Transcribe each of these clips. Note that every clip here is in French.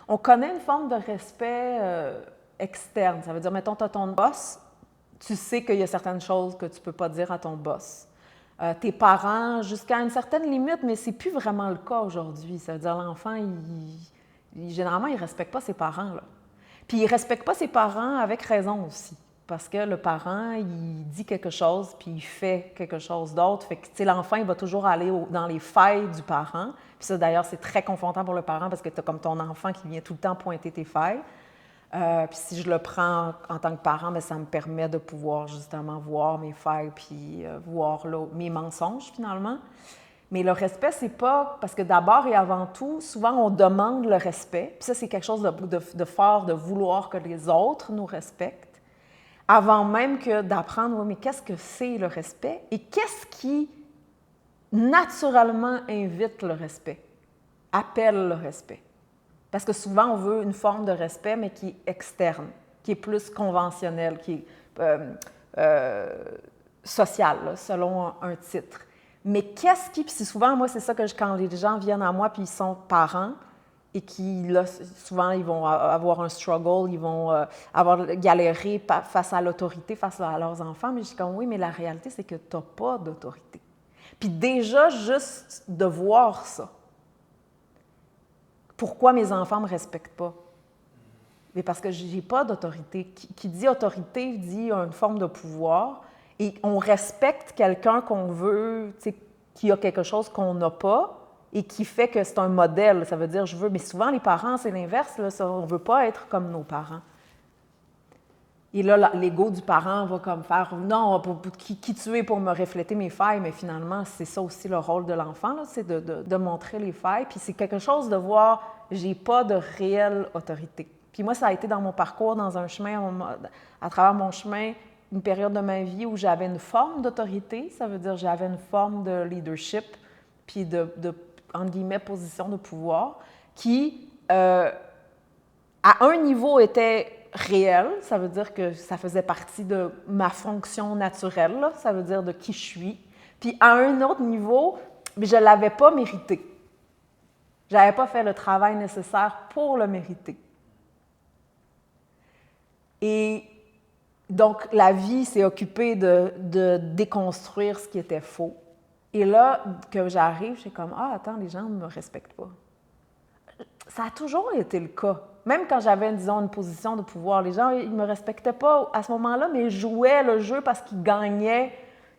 On connaît une forme de respect externe. Ça veut dire, mettons, tu as ton boss, tu sais qu'il y a certaines choses que tu ne peux pas dire à ton boss. Tes parents, jusqu'à une certaine limite, mais c'est plus vraiment le cas aujourd'hui. Ça veut dire, l'enfant, généralement, il ne respecte pas ses parents, là. Puis il ne respecte pas ses parents avec raison aussi. Parce que le parent, il dit quelque chose, puis il fait quelque chose d'autre. Fait que, tu sais, l'enfant, il va toujours aller dans les failles du parent. Puis ça, d'ailleurs, c'est très confrontant pour le parent parce que tu as comme ton enfant qui vient tout le temps pointer tes failles. Puis si je le prends en tant que parent, bien, ça me permet de pouvoir justement voir mes failles puis voir là, mes mensonges finalement. Mais le respect, c'est pas... Parce que d'abord et avant tout, souvent on demande le respect. Puis ça, c'est quelque chose de fort, de vouloir que les autres nous respectent. Avant même que d'apprendre, oui, mais qu'est-ce que c'est le respect? Et qu'est-ce qui naturellement invite le respect, appelle le respect? Parce que souvent, on veut une forme de respect, mais qui est externe, qui est plus conventionnelle, qui est sociale, là, selon un titre. Mais qu'est-ce qui... Puis souvent, moi, c'est ça que quand les gens viennent à moi, puis ils sont parents, et qui, là, souvent, ils vont avoir un struggle, ils vont avoir galéré face à l'autorité, face à leurs enfants. Mais je dis comme, oui, mais la réalité, c'est que tu n'as pas d'autorité. Puis déjà, juste de voir ça. Pourquoi mes enfants ne me respectent pas? Mais parce que je n'ai pas d'autorité. Qui dit autorité dit une forme de pouvoir. Et on respecte quelqu'un qu'on veut, qui a quelque chose qu'on n'a pas et qui fait que c'est un modèle. Ça veut dire, je veux... Mais souvent, les parents, c'est l'inverse. Là, on ne veut pas être comme nos parents. Et là, l'ego du parent va comme faire, non, qui tu es pour me refléter mes failles, mais finalement, c'est ça aussi le rôle de l'enfant, là, c'est de montrer les failles. Puis c'est quelque chose de voir, j'ai pas de réelle autorité. Puis moi, ça a été dans mon parcours, dans un chemin, à travers mon chemin, une période de ma vie où j'avais une forme d'autorité, ça veut dire j'avais une forme de leadership, puis entre guillemets, position de pouvoir, qui, à un niveau, était réel, ça veut dire que ça faisait partie de ma fonction naturelle, là, ça veut dire de qui je suis. Puis à un autre niveau, je ne l'avais pas mérité. Je n'avais pas fait le travail nécessaire pour le mériter. Et donc, la vie s'est occupée de déconstruire ce qui était faux. Et là, que j'arrive, je suis comme, ah, attends, les gens ne me respectent pas. Ça a toujours été le cas. Même quand j'avais, disons, une position de pouvoir, les gens, ils ne me respectaient pas à ce moment-là, mais ils jouaient le jeu parce qu'ils gagnaient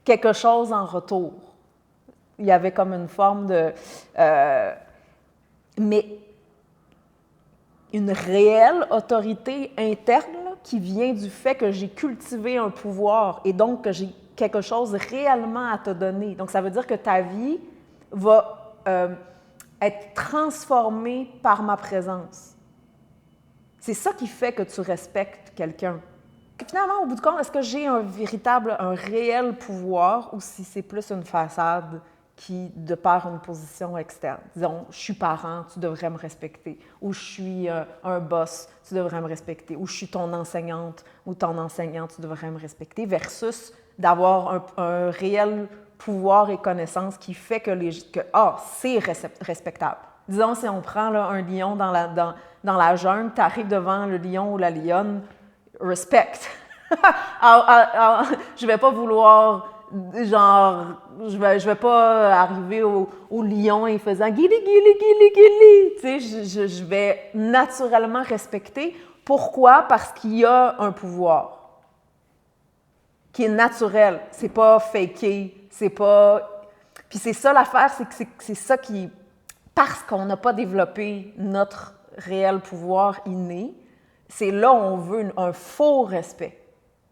quelque chose en retour. Il y avait comme une forme de... mais une réelle autorité interne là, qui vient du fait que j'ai cultivé un pouvoir et donc que j'ai quelque chose réellement à te donner. Donc, ça veut dire que ta vie va être transformée par ma présence. C'est ça qui fait que tu respectes quelqu'un. Finalement, au bout du compte, est-ce que j'ai un réel pouvoir ou si c'est plus une façade qui, de par une position externe? Disons, je suis parent, tu devrais me respecter. Ou je suis un boss, tu devrais me respecter. Ou je suis ton enseignante ou ton enseignant, tu devrais me respecter. Versus d'avoir un réel pouvoir et connaissance qui fait que c'est respectable. Disons, si on prend là, un lion dans la jungle, tu arrives devant le lion ou la lionne, respect. Je ne vais pas vouloir, genre, je vais pas arriver au lion et faisant « guili, guili, guili, guili ». Tu sais, je vais naturellement respecter. Pourquoi? Parce qu'il y a un pouvoir qui est naturel. C'est pas faké, c'est pas... Puis c'est ça l'affaire, c'est ça qui... Parce qu'on n'a pas développé notre réel pouvoir inné, c'est là où on veut un faux respect.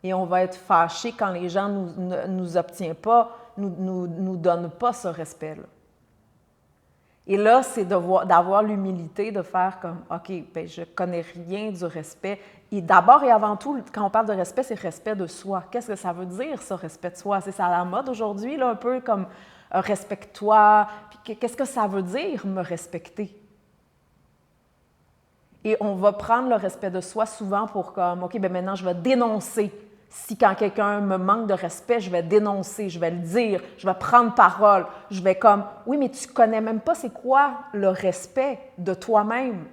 Et on va être fâché quand les gens ne nous obtiennent pas, nous donnent pas ce respect-là. Et là, c'est d'avoir l'humilité de faire comme, OK, bien, je connais rien du respect. Et d'abord et avant tout, quand on parle de respect, c'est respect de soi. Qu'est-ce que ça veut dire, ça, respect de soi? C'est ça à la mode aujourd'hui, là, un peu comme respecte-toi. Puis qu'est-ce que ça veut dire, me respecter? Et on va prendre le respect de soi souvent pour comme, OK, bien maintenant, je vais dénoncer. Si quand quelqu'un me manque de respect, je vais dénoncer, je vais le dire, je vais prendre parole, je vais comme, oui, mais tu connais même pas c'est quoi le respect de toi-même.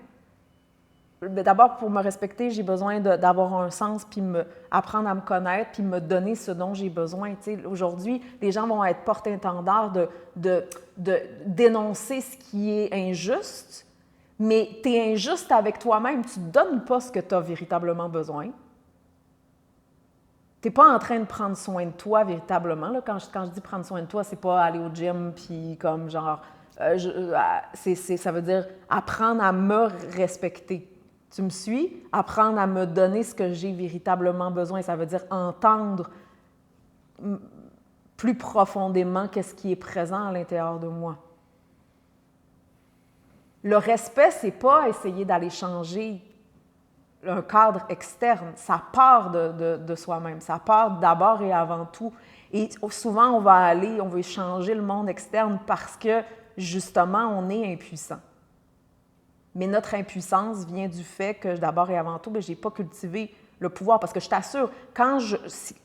d'abord, pour me respecter, j'ai besoin d'avoir un sens, puis apprendre à me connaître, puis me donner ce dont j'ai besoin. Tu sais, aujourd'hui, les gens vont être porte-étendard de dénoncer ce qui est injuste, mais tu es injuste avec toi-même. Tu ne te donnes pas ce que tu as véritablement besoin. Tu n'es pas en train de prendre soin de toi véritablement. Là. Quand je dis prendre soin de toi, c'est pas aller au gym, puis comme genre... ça veut dire apprendre à me respecter. Tu me suis? Apprendre à me donner ce que j'ai véritablement besoin. Ça veut dire entendre plus profondément qu'est-ce qui est présent à l'intérieur de moi. Le respect, c'est pas essayer d'aller changer un cadre externe. Ça part de soi-même. Ça part d'abord et avant tout. Et souvent, on veut changer le monde externe parce que, justement, on est impuissant. Mais notre impuissance vient du fait que, d'abord et avant tout, je n'ai pas cultivé le pouvoir. Parce que je t'assure,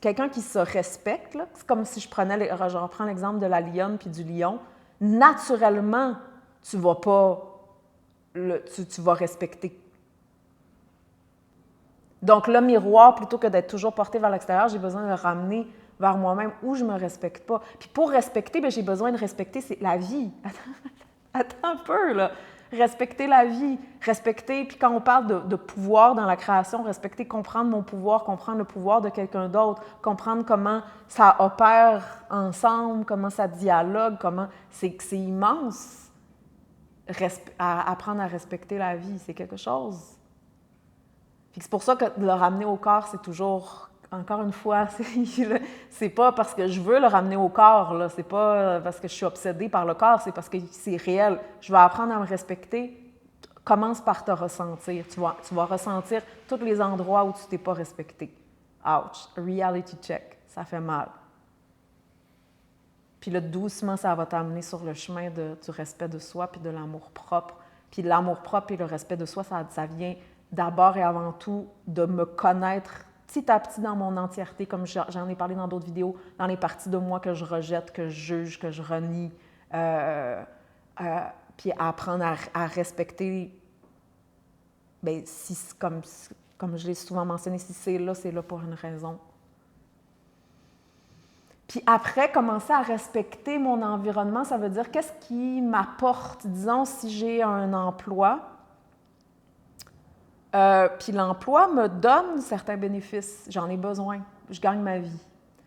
quelqu'un qui se respecte, là, c'est comme si je reprends l'exemple de la lionne puis du lion, naturellement, tu vas respecter. Donc, le miroir, plutôt que d'être toujours porté vers l'extérieur, j'ai besoin de le ramener vers moi-même où je ne me respecte pas. Puis pour respecter, j'ai besoin de respecter la vie. Attends un peu, là. Respecter la vie, respecter, puis quand on parle de pouvoir dans la création, respecter, comprendre mon pouvoir, comprendre le pouvoir de quelqu'un d'autre, comprendre comment ça opère ensemble, comment ça dialogue, c'est immense. Apprendre à respecter la vie, c'est quelque chose. Puis c'est pour ça que le ramener au corps, c'est toujours... Encore une fois, c'est pas parce que je veux le ramener au corps, là. C'est pas parce que je suis obsédée par le corps, c'est parce que c'est réel. Je vais apprendre à me respecter. Commence par te ressentir. Tu vas ressentir tous les endroits où tu t'es pas respecté. Ouch! Reality check. Ça fait mal. Puis là, doucement, ça va t'amener sur le chemin du respect de soi puis de l'amour-propre. Puis l'amour-propre et le respect de soi, ça vient d'abord et avant tout de me connaître petit à petit dans mon entièreté, comme j'en ai parlé dans d'autres vidéos, dans les parties de moi que je rejette, que je juge, que je renie, puis apprendre à respecter, bien, comme je l'ai souvent mentionné, si c'est là pour une raison. Puis après, commencer à respecter mon environnement, ça veut dire qu'est-ce qui m'apporte, disons, si j'ai un emploi, puis l'emploi me donne certains bénéfices. J'en ai besoin. Je gagne ma vie.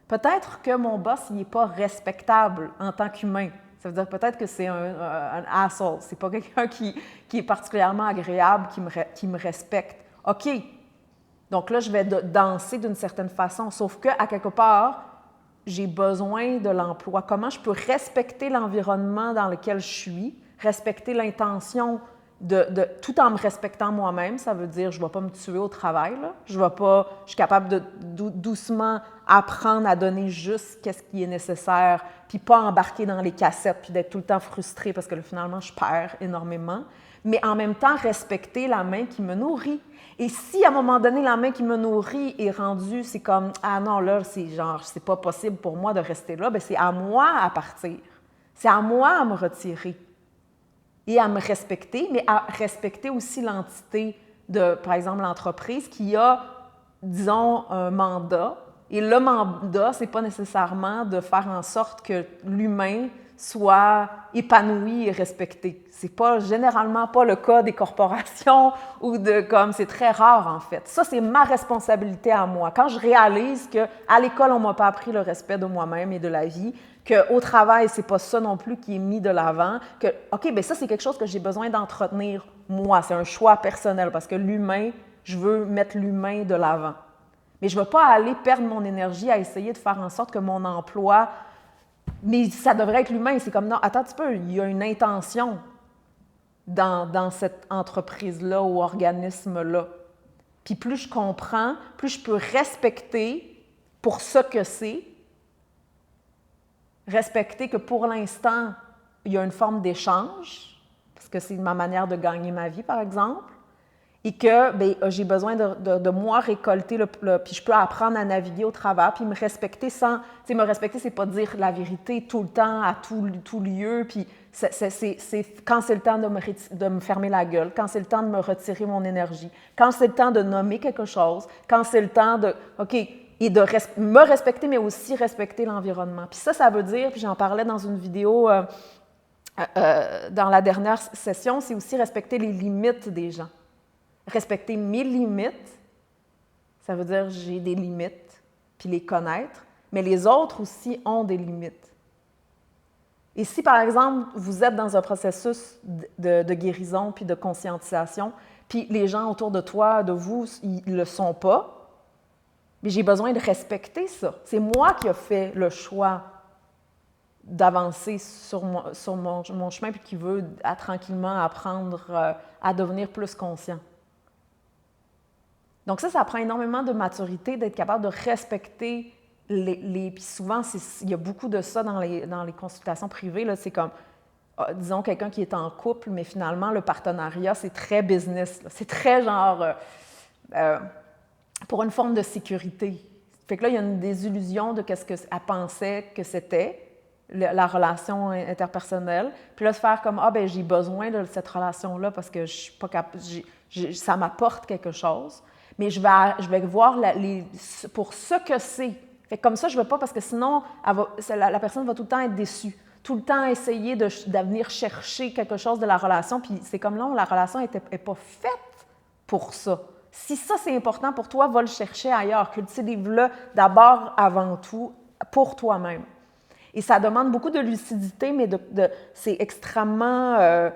Peut-être que mon boss, il n'est pas respectable en tant qu'humain. Ça veut dire peut-être que c'est un asshole. C'est pas quelqu'un qui est particulièrement agréable, qui me respecte. OK. Donc là, je vais danser d'une certaine façon. Sauf qu'à quelque part, j'ai besoin de l'emploi. Comment je peux respecter l'environnement dans lequel je suis, respecter l'intention tout en me respectant moi-même, ça veut dire je ne vais pas me tuer au travail. Là. Je suis capable de doucement apprendre à donner juste ce qui est nécessaire, puis pas embarquer dans les cassettes, puis d'être tout le temps frustrée parce que finalement, je perds énormément. Mais en même temps, respecter la main qui me nourrit. Et si à un moment donné, la main qui me nourrit est rendue, c'est comme « Ah non, là, c'est pas possible pour moi de rester là », bien c'est à moi à partir. C'est à moi à me retirer. Et à me respecter, mais à respecter aussi l'entité de, par exemple, l'entreprise qui a, disons, un mandat. Et le mandat, ce n'est pas nécessairement de faire en sorte que l'humain soit épanoui et respecté. C'est pas généralement pas le cas des corporations ou c'est très rare en fait. Ça, c'est ma responsabilité à moi. Quand je réalise qu'à l'école, on ne m'a pas appris le respect de moi-même et de la vie, qu'au travail, c'est pas ça non plus qui est mis de l'avant, que, OK, bien ça, c'est quelque chose que j'ai besoin d'entretenir moi. C'est un choix personnel parce que l'humain, je veux mettre l'humain de l'avant. Mais je ne veux pas aller perdre mon énergie à essayer de faire en sorte que mon emploi, mais ça devrait être l'humain. C'est comme, non, attends un petit peu, il y a une intention dans cette entreprise-là ou organisme-là. Puis plus je comprends, plus je peux respecter pour ce que c'est, respecter que pour l'instant, il y a une forme d'échange, parce que c'est ma manière de gagner ma vie, par exemple, Et que j'ai besoin de moi récolter puis je peux apprendre à naviguer au travers, puis me respecter sans... Tu sais, me respecter, c'est pas dire la vérité tout le temps, à tout lieu, puis c'est quand c'est le temps de me fermer la gueule, quand c'est le temps de me retirer mon énergie, quand c'est le temps de nommer quelque chose, quand c'est le temps de... OK, et de me respecter, mais aussi respecter l'environnement. Puis ça veut dire, puis j'en parlais dans une vidéo dans la dernière session, c'est aussi respecter les limites des gens. Respecter mes limites, ça veut dire j'ai des limites, puis les connaître, mais les autres aussi ont des limites. Et si, par exemple, vous êtes dans un processus de guérison puis de conscientisation, puis les gens autour de toi, de vous, ils ne le sont pas, mais j'ai besoin de respecter ça. C'est moi qui ai fait le choix d'avancer sur mon chemin puis qui veut tranquillement apprendre à devenir plus conscient. Donc ça prend énormément de maturité, d'être capable de respecter puis souvent, il y a beaucoup de ça dans les consultations privées, là, c'est comme, disons, quelqu'un qui est en couple, mais finalement, le partenariat, c'est très business, là. C'est très genre, pour une forme de sécurité. Fait que là, il y a une désillusion de ce qu'elle pensait que c'était, la relation interpersonnelle. Puis là, se faire comme, j'ai besoin de cette relation-là parce que je suis pas capable, ça m'apporte quelque chose. Mais je vais voir pour ce que c'est. Fait que comme ça, je ne veux pas parce que sinon, la personne va tout le temps être déçue. Tout le temps essayer de venir chercher quelque chose de la relation. Puis c'est comme là, la relation n'est pas faite pour ça. Si ça, c'est important pour toi, va le chercher ailleurs. Cultive-le d'abord, avant tout, pour toi-même. Et ça demande beaucoup de lucidité, mais c'est extrêmement...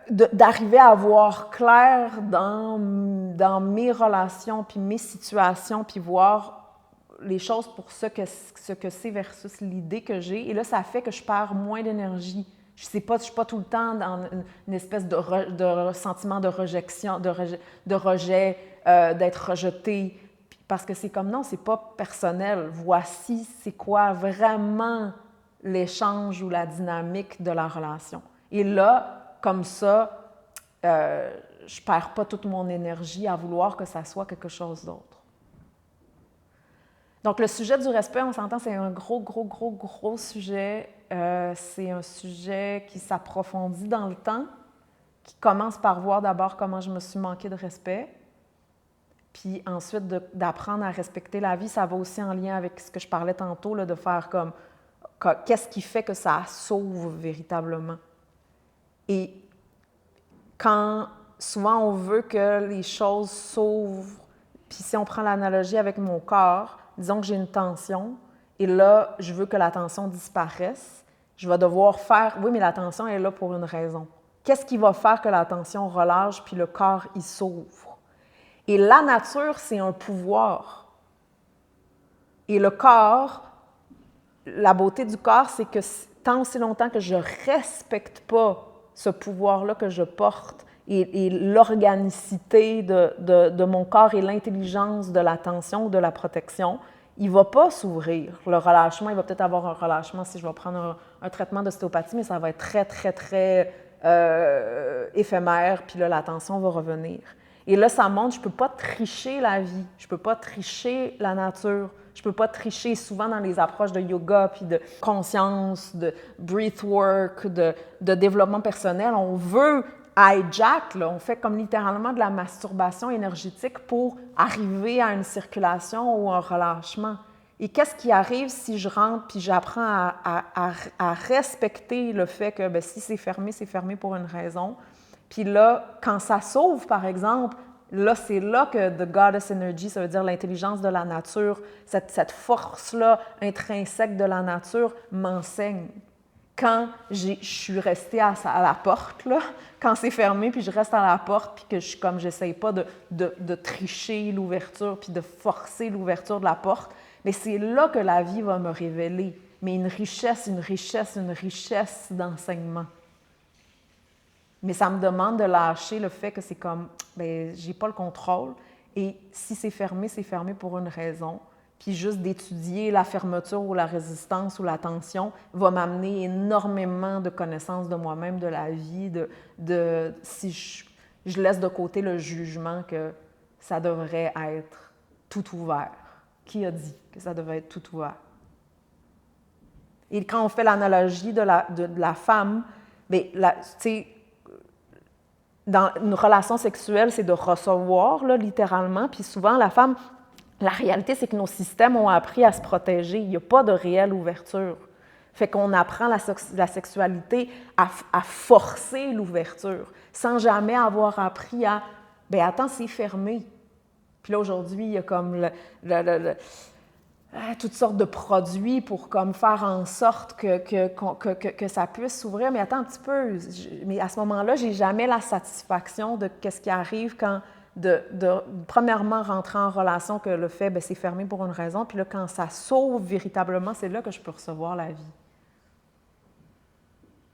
d'arriver à voir clair dans mes relations, puis mes situations, puis voir les choses pour ce que c'est versus l'idée que j'ai. Et là, ça fait que je perds moins d'énergie. Je ne suis pas tout le temps dans une espèce de sentiment de rejection, de rejet, d'être rejeté. Parce que c'est comme, non, c'est pas personnel. Voici c'est quoi vraiment l'échange ou la dynamique de la relation. Et là, comme ça, je ne perds pas toute mon énergie à vouloir que ça soit quelque chose d'autre. Donc, le sujet du respect, on s'entend, c'est un gros sujet. C'est un sujet qui s'approfondit dans le temps, qui commence par voir d'abord comment je me suis manqué de respect, puis ensuite d'apprendre à respecter la vie. Ça va aussi en lien avec ce que je parlais tantôt, là, de faire comme qu'est-ce qui fait que ça sauve véritablement. Et quand souvent on veut que les choses s'ouvrent, puis si on prend l'analogie avec mon corps, disons que j'ai une tension, et là, je veux que la tension disparaisse, je vais devoir faire, oui, mais la tension est là pour une raison. Qu'est-ce qui va faire que la tension relâche, puis le corps, il s'ouvre? Et la nature, c'est un pouvoir. Et le corps, la beauté du corps, c'est que tant aussi longtemps que je ne respecte pas ce pouvoir-là que je porte et l'organicité de mon corps et l'intelligence de l'attention ou de la protection, il ne va pas s'ouvrir. Le relâchement, il va peut-être avoir un relâchement si je vais prendre un traitement d'ostéopathie, mais ça va être très éphémère, puis là, la tension va revenir. Et là, ça montre, je ne peux pas tricher la vie, je ne peux pas tricher la nature, je ne peux pas tricher souvent dans les approches de yoga, puis de conscience, de breathwork, de développement personnel. On veut hijack, là, on fait comme littéralement de la masturbation énergétique pour arriver à une circulation ou un relâchement. Et qu'est-ce qui arrive si je rentre puis j'apprends à respecter le fait que si c'est fermé pour une raison. Puis là, quand ça s'ouvre, par exemple, là, c'est là que the goddess energy, ça veut dire l'intelligence de la nature, cette force-là intrinsèque de la nature m'enseigne. Quand je suis restée à la porte, là, quand c'est fermé, puis je reste à la porte, puis que comme j'essaye pas de tricher l'ouverture, puis de forcer l'ouverture de la porte, mais c'est là que la vie va me révéler. Mais une richesse d'enseignement. Mais ça me demande de lâcher le fait que c'est comme, j'ai pas le contrôle. Et si c'est fermé pour une raison. Puis juste d'étudier la fermeture ou la résistance ou la tension va m'amener énormément de connaissances de moi-même, de la vie, je laisse de côté le jugement que ça devrait être tout ouvert. Qui a dit que ça devait être tout ouvert? Et quand on fait l'analogie de la femme, bien, tu sais, dans une relation sexuelle, c'est de recevoir, là, littéralement. Puis souvent, la femme, la réalité, c'est que nos systèmes ont appris à se protéger. Il n'y a pas de réelle ouverture. Fait qu'on apprend la sexualité à forcer l'ouverture, sans jamais avoir appris à, bien, attends, c'est fermé. Puis là, aujourd'hui, il y a comme toutes sortes de produits pour comme faire en sorte que ça puisse s'ouvrir. Mais attends un petit peu, mais à ce moment-là, j'ai jamais la satisfaction de ce qui arrive quand, premièrement, rentrer en relation, que le fait, bien, c'est fermé pour une raison. Puis là, quand ça s'ouvre véritablement, c'est là que je peux recevoir la vie.